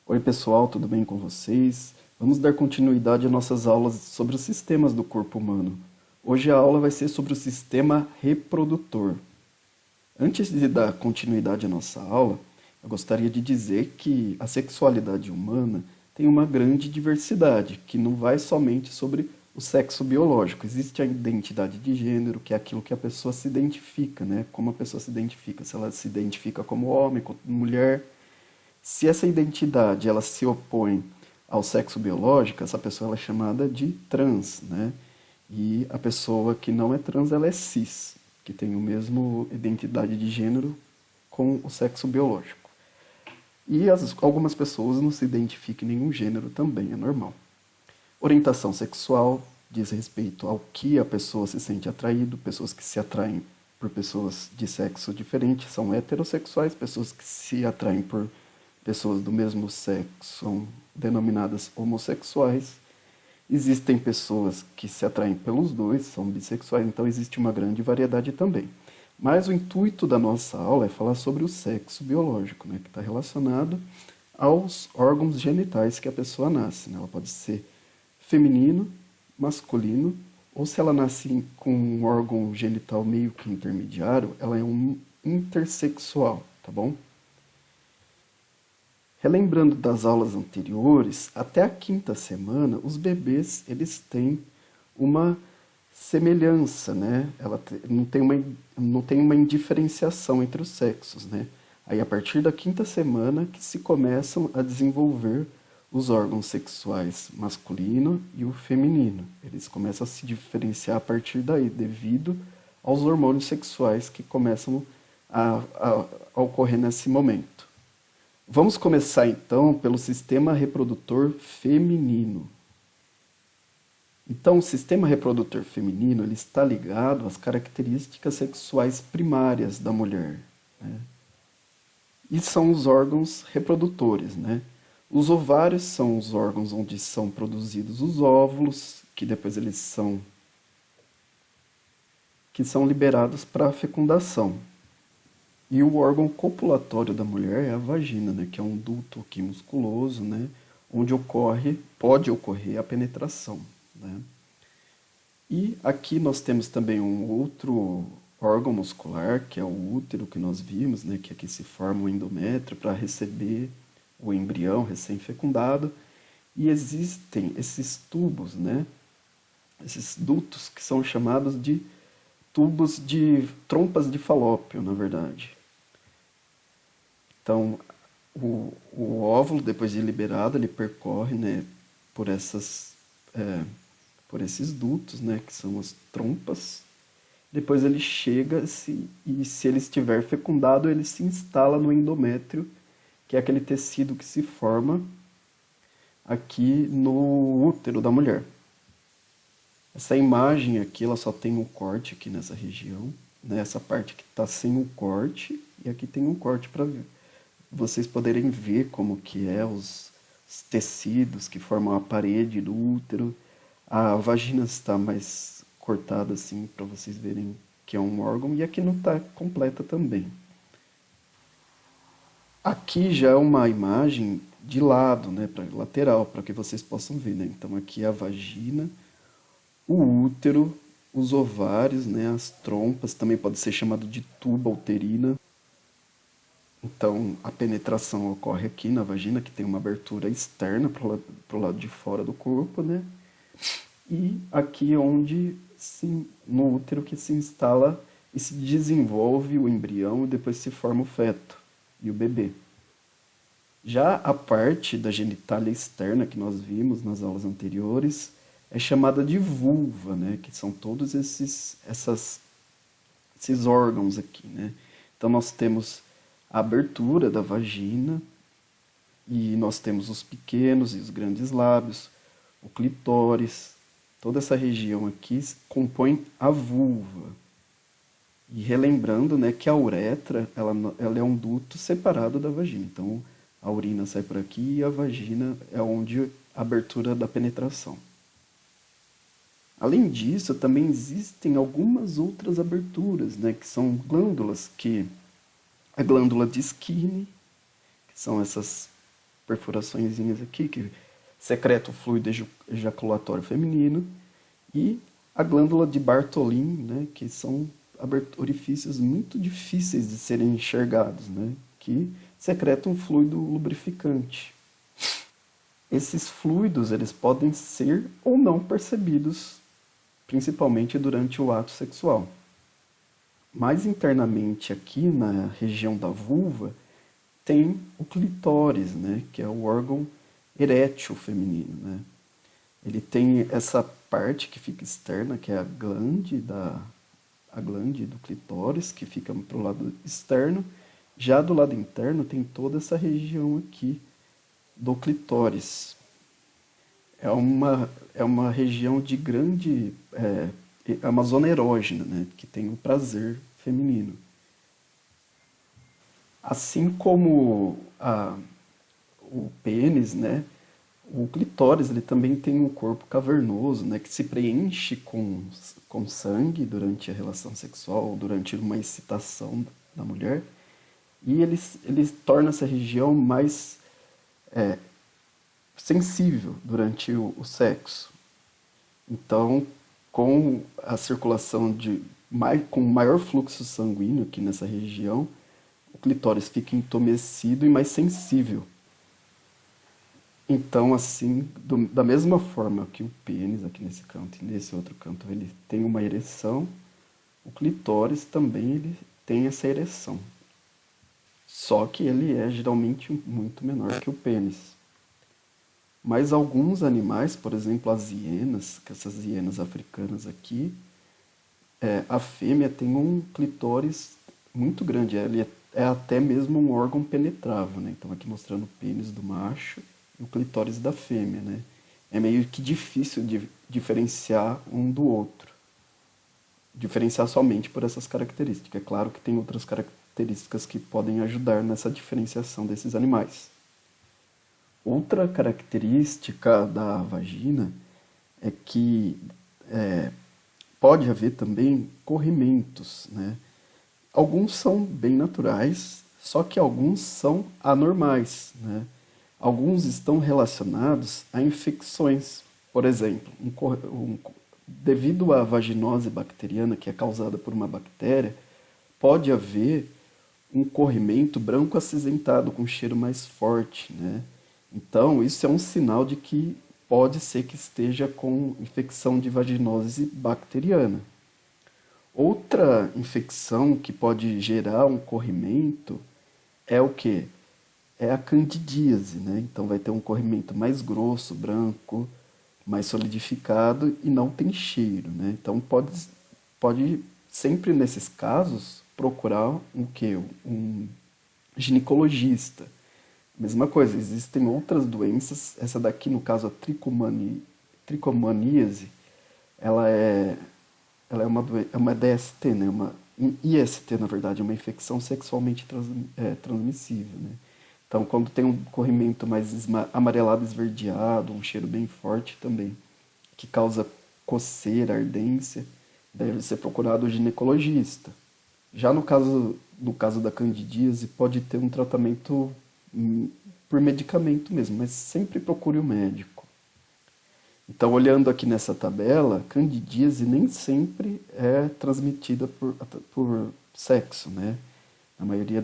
Oi pessoal, tudo bem com vocês? Vamos dar continuidade às nossas aulas sobre os sistemas do corpo humano. Hoje a aula vai ser sobre o sistema reprodutor. Antes de dar continuidade à nossa aula, eu gostaria de dizer que a sexualidade humana tem uma grande diversidade, que não vai somente sobre o sexo biológico. Existe a identidade de gênero, que é aquilo que a pessoa se identifica, né? Como a pessoa se identifica, se ela se identifica como homem, como mulher. Se essa identidade ela se opõe ao sexo biológico, essa pessoa ela é chamada de trans, né? E a pessoa que não é trans, ela é cis, que tem o mesmo identidade de gênero com o sexo biológico. E algumas pessoas não se identificam em nenhum gênero também, é normal. Orientação sexual diz respeito ao que a pessoa se sente atraído, pessoas que se atraem por pessoas de sexo diferente são heterossexuais, pessoas que se atraem por pessoas do mesmo sexo são denominadas homossexuais. Existem pessoas que se atraem pelos dois, são bissexuais, então existe uma grande variedade também. Mas o intuito da nossa aula é falar sobre o sexo biológico, né, que está relacionado aos órgãos genitais que a pessoa nasce, né? Ela pode ser feminino, masculino, ou se ela nasce com um órgão genital meio que intermediário, ela é um intersexual, tá bom? Relembrando das aulas anteriores, até a quinta semana, os bebês eles têm uma semelhança, né? Não tem uma indiferenciação entre os sexos, né? Aí a partir da quinta semana que se começam a desenvolver os órgãos sexuais masculino e o feminino. Eles começam a se diferenciar a partir daí, devido aos hormônios sexuais que começam a ocorrer nesse momento. Vamos começar então pelo sistema reprodutor feminino. Então, o sistema reprodutor feminino ele está ligado às características sexuais primárias da mulher, né? E são os órgãos reprodutores, né? Os ovários são os órgãos onde são produzidos os óvulos, que depois que são liberados para a fecundação. E o órgão copulatório da mulher é a vagina, né, que é um duto aqui musculoso, né, onde pode ocorrer a penetração, né? E aqui nós temos também um outro órgão muscular, que é o útero que nós vimos, né, que aqui se forma o endométrio para receber o embrião recém-fecundado. E existem esses tubos, né, esses dutos que são chamados de tubos de trompas de falópio, na verdade. Então, o óvulo, depois de liberado, ele percorre, né, por esses dutos, né, que são as trompas. Depois ele chega e se ele estiver fecundado, ele se instala no endométrio, que é aquele tecido que se forma aqui no útero da mulher. Essa imagem aqui, ela só tem um corte aqui nessa região, né, essa parte que está sem um corte, e aqui tem um corte para vocês poderem ver como que é os tecidos que formam a parede do útero. A vagina está mais cortada assim para vocês verem que é um órgão, e aqui não está completa também. Aqui já é uma imagem de lado, né, lateral, para que vocês possam ver, né? Então aqui é a vagina, o útero, os ovários, né, as trompas, também pode ser chamado de tuba uterina. Então, a penetração ocorre aqui na vagina, que tem uma abertura externa para o lado de fora do corpo, né? E aqui no útero que se instala e se desenvolve o embrião e depois se forma o feto e o bebê. Já a parte da genitália externa que nós vimos nas aulas anteriores é chamada de vulva, né? Que são todos esses órgãos aqui, né? Então, nós temos a abertura da vagina, e nós temos os pequenos e os grandes lábios, o clitóris, toda essa região aqui compõe a vulva. E relembrando, né, que a uretra ela é um duto separado da vagina. Então, a urina sai por aqui e a vagina é onde a abertura da penetração. Além disso, também existem algumas outras aberturas, né, que são glândulas, que a glândula de Skinner, que são essas perfuraçõezinhas aqui que secreta o fluido ejaculatório feminino, e a glândula de Bartholin, né, que são orifícios muito difíceis de serem enxergados, né, que secretam um fluido lubrificante. Esses fluidos eles podem ser ou não percebidos, principalmente durante o ato sexual. Mais internamente aqui na região da vulva tem o clitóris, né, que é o órgão erétil feminino, né? Ele tem essa parte que fica externa, que é a glande do clitóris, que fica para o lado externo. Já do lado interno tem toda essa região aqui do clitóris. É uma região de grande... é uma zona erógena, né, que tem o prazer feminino. Assim como o pênis, né, o clitóris ele também tem um corpo cavernoso, né, que se preenche com sangue durante a relação sexual, durante uma excitação da mulher, e ele torna essa região mais sensível durante o sexo. Então, com a circulação com maior fluxo sanguíneo aqui nessa região, o clitóris fica entumecido e mais sensível. Então, assim, da mesma forma que o pênis aqui nesse canto e nesse outro canto ele tem uma ereção, o clitóris também ele tem essa ereção. Só que ele é geralmente muito menor que o pênis. Mas alguns animais, por exemplo as hienas, que essas hienas africanas aqui, a fêmea tem um clitóris muito grande, ele é até mesmo um órgão penetrável, né? Então aqui mostrando o pênis do macho e o clitóris da fêmea, né? É meio que difícil de diferenciar um do outro. Diferenciar somente por essas características. É claro que tem outras características que podem ajudar nessa diferenciação desses animais. Outra característica da vagina é que pode haver também corrimentos, né? Alguns são bem naturais, só que alguns são anormais, né? Alguns estão relacionados a infecções. Por exemplo, devido à vaginose bacteriana, que é causada por uma bactéria, pode haver um corrimento branco acinzentado com cheiro mais forte, né? Então, isso é um sinal de que pode ser que esteja com infecção de vaginose bacteriana. Outra infecção que pode gerar um corrimento é o quê? É a candidíase, né? Então vai ter um corrimento mais grosso, branco, mais solidificado e não tem cheiro, né? Então pode sempre nesses casos procurar um quê? Um ginecologista. Mesma coisa, existem outras doenças, essa daqui no caso a tricomaníase, ela é uma DST, né? Uma IST, na verdade, é uma infecção sexualmente transmissível, né? Então, quando tem um corrimento mais amarelado, esverdeado, um cheiro bem forte também, que causa coceira, ardência, deve ser procurado o ginecologista. Já no caso da candidíase, pode ter um tratamento por medicamento mesmo, mas sempre procure o médico. Então, olhando aqui nessa tabela, candidíase nem sempre é transmitida por sexo, né? A maioria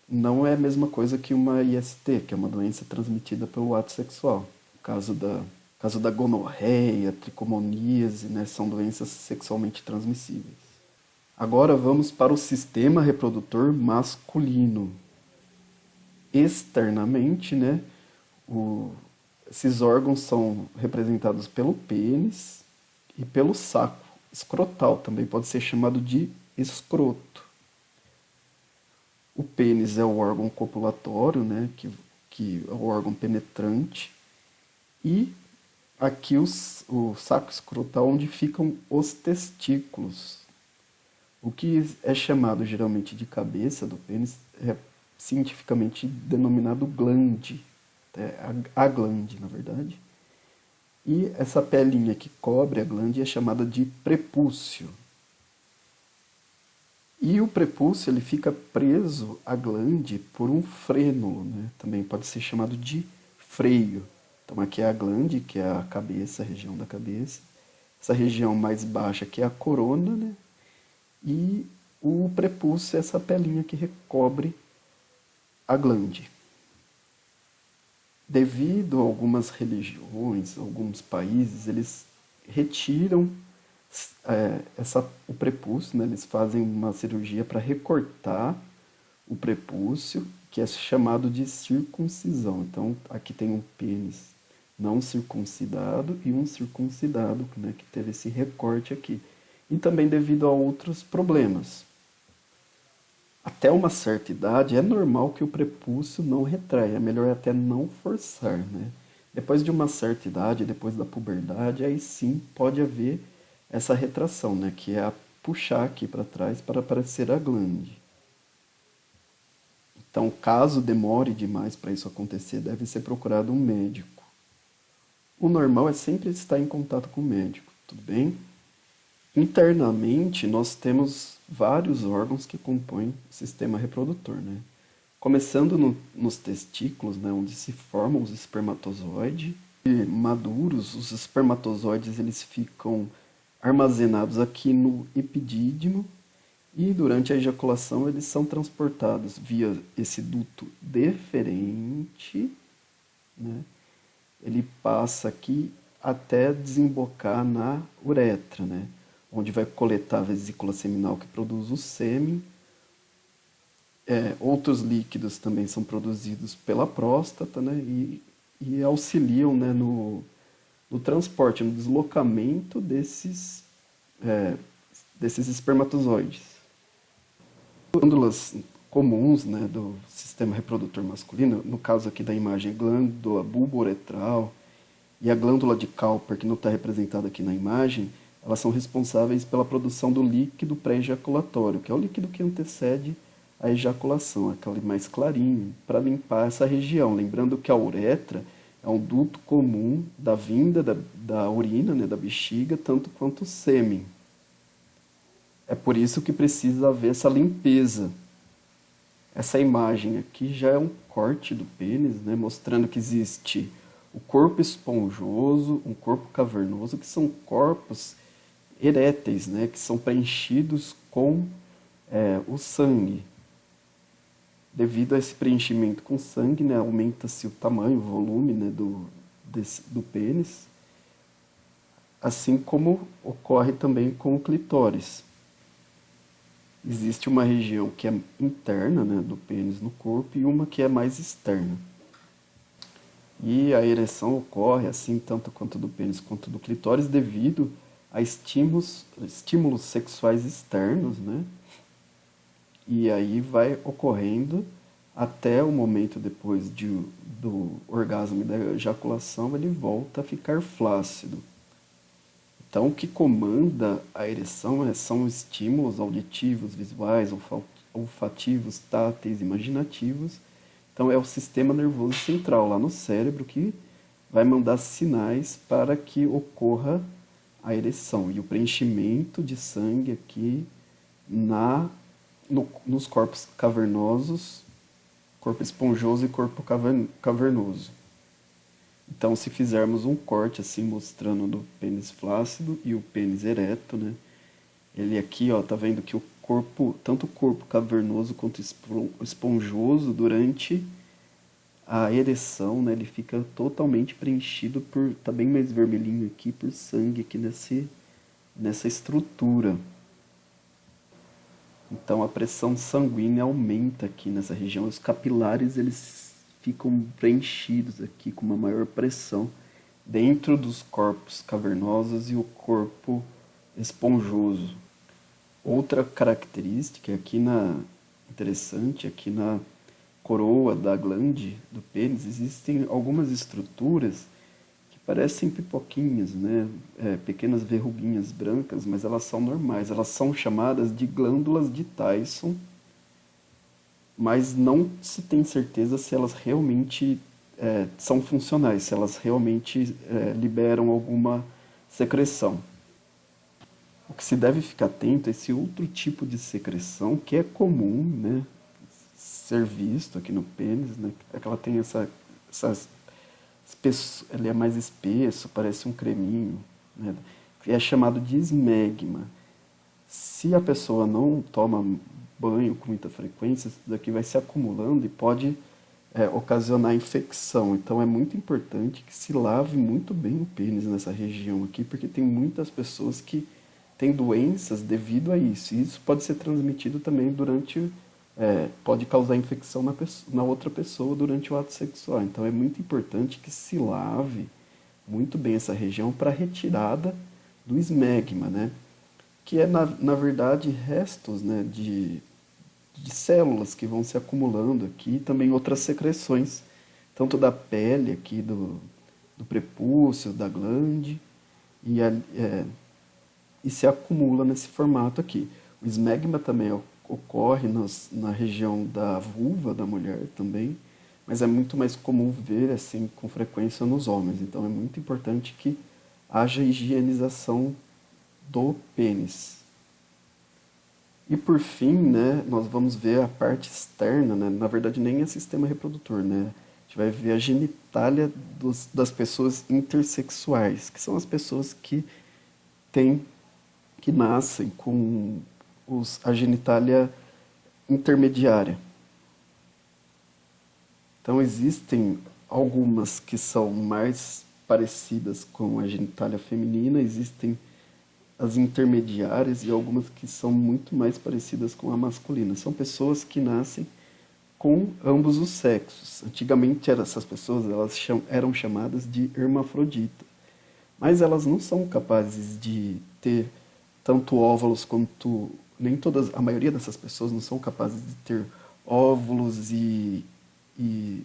não é a mesma coisa que uma IST, que é uma doença transmitida pelo ato sexual. No caso da gonorreia, tricomoníase, né, são doenças sexualmente transmissíveis. Agora vamos para o sistema reprodutor masculino. Externamente, né, esses órgãos são representados pelo pênis e pelo saco escrotal, também pode ser chamado de escroto. O pênis é o órgão copulatório, né, que é o órgão penetrante, e aqui o saco escrotal onde ficam os testículos. O que é chamado geralmente de cabeça do pênis é cientificamente denominado glande, a glande, na verdade. E essa pelinha que cobre a glande é chamada de prepúcio. E o prepúcio ele fica preso à glande por um frênulo, né? Também pode ser chamado de freio. Então aqui é a glande, que é a cabeça, a região da cabeça. Essa região mais baixa que é a corona, né? E o prepúcio é essa pelinha que recobre a glande. Devido a algumas religiões, alguns países, eles retiram o prepúcio, né? Eles fazem uma cirurgia para recortar o prepúcio, que é chamado de circuncisão. Então, aqui tem um pênis não circuncidado e um circuncidado, né, que teve esse recorte aqui. E também devido a outros problemas. Até uma certa idade é normal que o prepúcio não retraia, é melhor até não forçar, né? Depois de uma certa idade, depois da puberdade, aí sim pode haver essa retração, né? Que é a puxar aqui para trás para aparecer a glande. Então, caso demore demais para isso acontecer, deve ser procurado um médico. O normal é sempre estar em contato com o médico, tudo bem? Internamente, nós temos vários órgãos que compõem o sistema reprodutor, né? Começando nos testículos, né, onde se formam os espermatozoides. E maduros, os espermatozoides eles ficam armazenados aqui no epidídimo e durante a ejaculação eles são transportados via esse duto deferente, né? Ele passa aqui até desembocar na uretra, né? Onde vai coletar a vesícula seminal que produz o sêmen. Outros líquidos também são produzidos pela próstata, né? E auxiliam, né, no transporte, no deslocamento desses espermatozoides. Glândulas comuns, né, do sistema reprodutor masculino, no caso aqui da imagem, a glândula bulbouretral e a glândula de Cowper, que não está representada aqui na imagem, elas são responsáveis pela produção do líquido pré-ejaculatório, que é o líquido que antecede a ejaculação, aquele mais clarinho, para limpar essa região. Lembrando que a uretra é um duto comum da vinda da urina, né, da bexiga, tanto quanto o sêmen. É por isso que precisa haver essa limpeza. Essa imagem aqui já é um corte do pênis, né, mostrando que existe o corpo esponjoso, um corpo cavernoso, que são corpos eréteis, né, que são preenchidos com o sangue. Devido a esse preenchimento com sangue, né, aumenta-se o tamanho, o volume, né, do pênis, assim como ocorre também com o clitóris. Existe uma região que é interna, né, do pênis no corpo e uma que é mais externa. E a ereção ocorre assim tanto quanto do pênis quanto do clitóris devido a estímulos sexuais externos, né? E aí vai ocorrendo até o momento depois do orgasmo e da ejaculação, ele volta a ficar flácido. Então, o que comanda a ereção são estímulos auditivos, visuais, olfativos, táteis, imaginativos. Então, é o sistema nervoso central lá no cérebro que vai mandar sinais para que ocorra a ereção e o preenchimento de sangue aqui nos corpos cavernosos, corpo esponjoso e corpo cavernoso. Então, se fizermos um corte assim, mostrando do pênis flácido e o pênis ereto, né? Ele aqui, ó, tá vendo que o corpo, tanto o corpo cavernoso quanto esponjoso, durante a ereção, né? Ele fica totalmente preenchido tá bem mais vermelhinho aqui, por sangue aqui nessa estrutura. Então, a pressão sanguínea aumenta aqui nessa região. Os capilares, eles ficam preenchidos aqui com uma maior pressão dentro dos corpos cavernosos e o corpo esponjoso. Outra característica interessante, aqui na coroa da glande do pênis, existem algumas estruturas que parecem pipoquinhas, né? Pequenas verruguinhas brancas, mas elas são normais. Elas são chamadas de glândulas de Tyson, mas não se tem certeza se elas realmente são funcionais, se elas realmente liberam alguma secreção. O que se deve ficar atento é esse outro tipo de secreção que é comum, né, ser visto aqui no pênis, né, é que ela tem ele é mais espesso, parece um creminho, né, que é chamado de esmegma. Se a pessoa não toma banho com muita frequência, isso daqui vai se acumulando e pode ocasionar infecção. Então é muito importante que se lave muito bem o pênis nessa região aqui, porque tem muitas pessoas que têm doenças devido a isso. E isso pode ser transmitido também durante, pode causar infecção na outra pessoa durante o ato sexual. Então é muito importante que se lave muito bem essa região para retirada do esmegma, né? Que é, na verdade, restos, né, de células que vão se acumulando aqui, e também outras secreções, tanto da pele aqui, do prepúcio, da glande, e se acumula nesse formato aqui. O esmegma também ocorre na região da vulva da mulher também, mas é muito mais comum ver assim com frequência nos homens. Então é muito importante que haja higienização do pênis. E por fim, né, nós vamos ver a parte externa, né? Na verdade nem é sistema reprodutor, né? A gente vai ver a genitália das pessoas intersexuais, que são as pessoas que nascem com a genitália intermediária. Então existem algumas que são mais parecidas com a genitália feminina, existem as intermediárias e algumas que são muito mais parecidas com a masculina. São pessoas que nascem com ambos os sexos. Antigamente essas pessoas eram chamadas de hermafrodita, mas elas não são capazes de ter tanto óvulos quanto nem todas, a maioria dessas pessoas não são capazes de ter óvulos e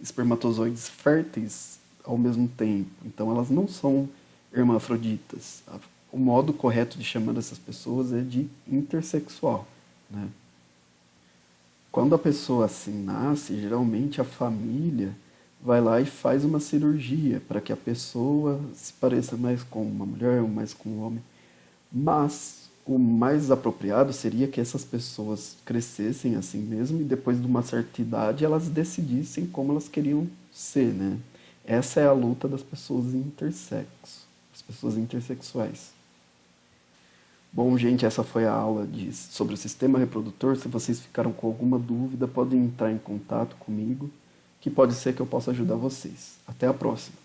espermatozoides férteis ao mesmo tempo. Então elas não são hermafroditas. O modo correto de chamar essas pessoas é de intersexual, né? Quando a pessoa assim nasce, geralmente a família vai lá e faz uma cirurgia para que a pessoa se pareça mais com uma mulher ou mais com um homem. Mas o mais apropriado seria que essas pessoas crescessem assim mesmo e depois de uma certa idade elas decidissem como elas queriam ser, né? Essa é a luta das pessoas intersexo, das pessoas intersexuais. Bom, gente, essa foi a aula sobre o sistema reprodutor. Se vocês ficaram com alguma dúvida, podem entrar em contato comigo, que pode ser que eu possa ajudar vocês. Até a próxima!